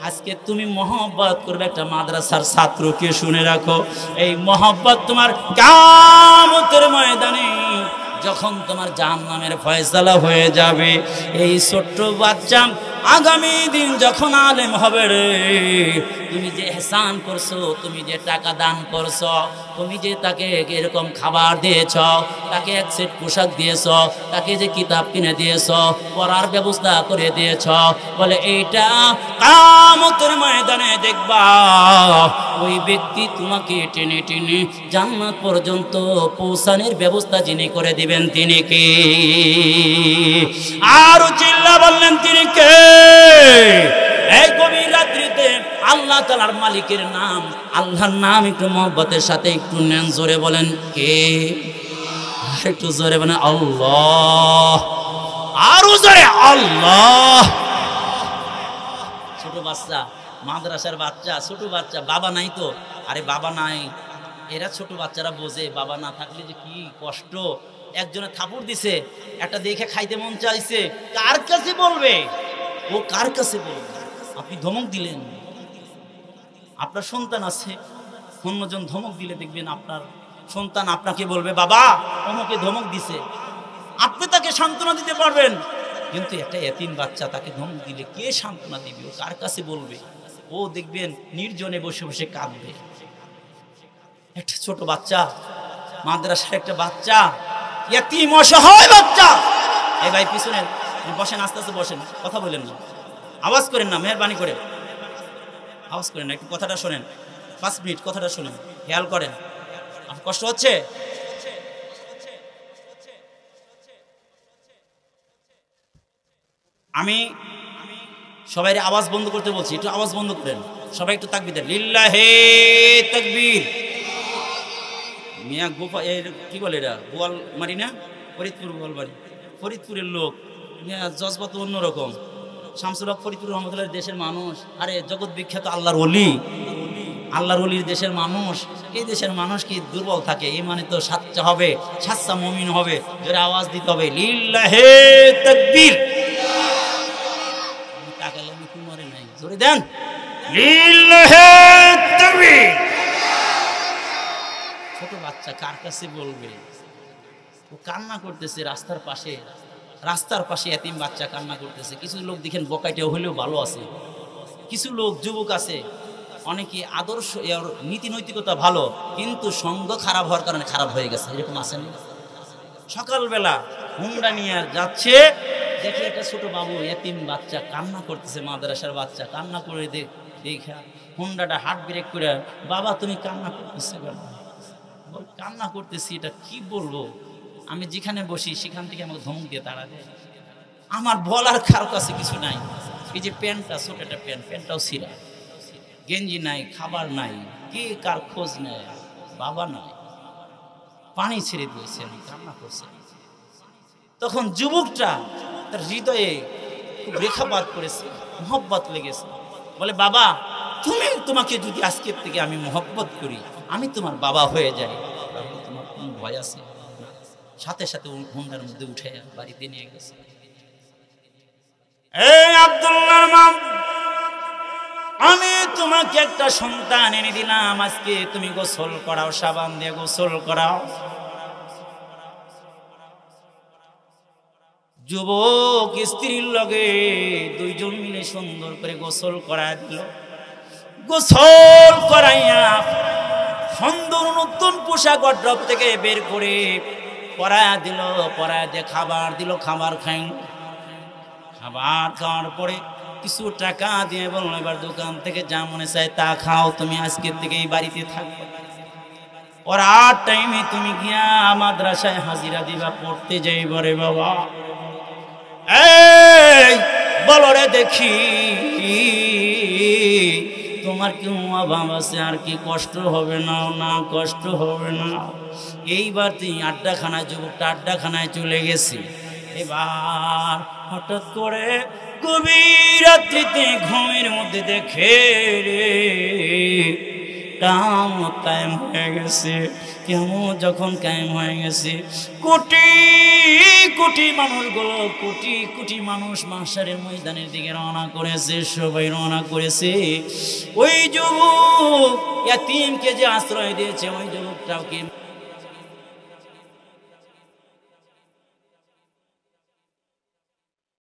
আজকে তুমি মহব্বত করবে একটা মাদ্রাসার ছাত্রকে, শুনে রাখো এই মহব্বত তোমার কিয়ামতের ময়দানে যখন তোমার জাহান্নামের ফয়সালা হয়ে যাবে, এই ছোট্ট বাচ্চা আগামী দিন যখন আলেম হবে রে, তুমি যে ইহসান করছো, তুমি যে টাকা দান করছো, তুমি যে তাকে এরকম খাবার দিয়েছ, তাকে এক সেট পোশাক দিয়েছ, তাকে যে কিতাব কিনে দিয়েছ, পড়ার ব্যবস্থা করে দিয়েছ, বলে এইটা কিয়ামতের ময়দানে দেখবা ওই ব্যক্তি তোমাকে টেনে টেনে জান্নাত পর্যন্ত পৌঁছানোর ব্যবস্থা যিনি করে দিবেন তিনি কে? আর চিল্লা বললেন তিনি কে? এই গভীর রাত্রিতে আল্লাহ তাআলার মালিকের নাম, আল্লাহর নাম একটু মহব্বতের সাথে একটু নেন, জোরে বলেন কে? একটু জোরে বলেন আল্লাহ, আরো জোরে আল্লাহ। ছোট বাচ্চা, মাদ্রাসার বাচ্চা, ছোট বাচ্চা, বাবা নাই তো, আরে বাবা নাই, এরা ছোট বাচ্চারা বোঝে বাবা না থাকলে যে কি কষ্ট। একজনে থাপড় দিছে, একটা দেখে খাইতে মন চাইছে, কার কাছে বলবে? ও কার কাছে বলবে? আপনি ধমক দিলেন, আপনার সন্তান আছে, অন্যজন ধমক দিলে দেখবেন আপনার সন্তান আপনাকে বলবে বাবা অমুকে ধমক দিছে, আপনি তাকে সান্ত্বনা দিতে পারবেন, কিন্তু একটা এতিম বাচ্চা তাকে ধমক দিলে কে সান্ত্বনা দিবে? ও কার কাছে বলবে? ও দেখবেন নির্জনে বসে বসে কাঁদবে। একটা ছোট বাচ্চা, মাদ্রাসার একটা বাচ্চা, এতিম অসহায় বাচ্চা। এই ভাই পিছনে বসেন, আস্তে আস্তে বসেন, কথা বলেন না, আওয়াজ করেন না, মেহরবানি করে আওয়াজ করেন না, একটু কথাটা শোনেন, 5 মিনিট কথাটা শোনেন, খেয়াল করেন। আপনার কষ্ট হচ্ছে? আমি সবাই আওয়াজ বন্ধ করতে বলছি, একটু আওয়াজ বন্ধ করেন, সবাই একটু তাকবীর দেন, লিল্লাহি তাকবীর। মিয়া গোপা এর কি বলে এরা, গোয়াল মারি না, ফরিদপুর গোয়ালবাড়ি, ফরিদপুরের লোক, মিয়া জজবাত অন্যরকম। শামসুল হক ফরিদপুর রহমতুল্লাহ দেশের মানুষ, আরে জগৎ বিখ্যাত আল্লাহর ওলি, আল্লাহর ওলির দেশের মানুষ। এই দেশের মানুষ কি দুর্বল থাকে? এই মানে তো সাচ্চা হবে, সাচ্চা মুমিন হবে, জোরে আওয়াজ দিতে হবে লিল্লাহি তাকবীর। তাকালে আমি কি মরে নাই, জোরে দেন লিল্লাহি তাকবীর। ছোট বাচ্চা কার কাছে বলবে? ও কান্না করতেছে রাস্তার পাশে, রাস্তার পাশে এতিম বাচ্চা কান্না করতেছে। কিছু লোক দেখেন বকাইটে হলেও ভালো আছে, কিছু লোক যুবক আছে অনেকে আদর্শ নীতি নৈতিকতা ভালো, কিন্তু সঙ্গ খারাপ হওয়ার কারণে খারাপ হয়ে গেছে, এরকম আছেন। সকালবেলা হুন্ডা নিয়ে যাচ্ছে, দেখে একটা ছোট বাবু এতিম বাচ্চা কান্না করতেছে, মাদ্রাসার বাচ্চা কান্না করে দেখা হুন্ডাটা হার্ট ব্রেক করে, বাবা তুমি কান্না করতেছে কেন? কান্না করতেছি, এটা কি বলবো, আমি যেখানে বসি সেখান থেকে আমাকে ধমক দিয়ে তাড়া দেয়, আমার বলার কারো কাছে কিছু নাই। এই যে প্যান্টটা, ছোট একটা প্যান্ট, প্যান্টটাও ছিঁড়া, গেঞ্জি নাই, খাবার নাই, কে কার খোঁজ নেয়, বাবা নাই, পানি ছেড়ে দিয়েছেন, কান্না করছেন। তখন যুবকটা তার হৃদয়ে খুব রেখাপাত করেছে, মহব্বত লেগেছে, বলে বাবা তোমাকে যদি আজকের থেকে আমি মহব্বত করি, আমি তোমার বাবা হয়ে যাই, তাহলে তোমার কোন ভয় আছে? সাথে সাথে হুন্ডার মধ্যে উঠে বাড়িতে নিয়ে গেছে। এই আব্দুল্লাহ মা, আমি তোমাকে একটা সন্তান এনে দিলাম, আজকে তুমি গোসল করাও, সাবান দিয়ে গোসল করাও। যুবক স্ত্রীর লগে দুইজন মিলে সুন্দর করে গোসল করায় দিল। গোসল করাইয়া সুন্দর নতুন পোশাক ওয়ার্ড্রপ থেকে বের করে পরায়া দিল, পরায়া দিয়ে খাবার দিল, খাবার খাই। খাবার খাওয়ার পরে কিছু টাকা দিয়ে বললো এবার দোকান থেকে যা মনে চায় তা খাও, তুমি আজকের থেকে এই বাড়িতে থাকো, ওর 8 টাইমে তুমি গিয়া মাদ্রাসায় হাজিরা দিবা, পড়তে যাইব রে বাবা। এই বলো রে দেখি, তোমার কি অভাব আছে? আর কি কষ্ট হবে না? না কষ্ট হবে না। এইবার তুই আড্ডাখানায়, যুবকটা আড্ডাখানায় চলে গেছে। এবার হঠাৎ করে গভীর রাত্রিতে ঘুমের মধ্যে দেখে রে কিয়ামত কায়েম হয়ে গেছে। কেমন যখন কায়েম হয়ে গেছে, কোটি কোটি মানুষগুলো কোটি কোটি মানুষ মাহশারের ময়দানের দিকে রওনা করেছে, সবাই রওনা করেছে। ওই যুবক ইয়াতীমকে যে আশ্রয় দিয়েছে ওই যুবকটাকে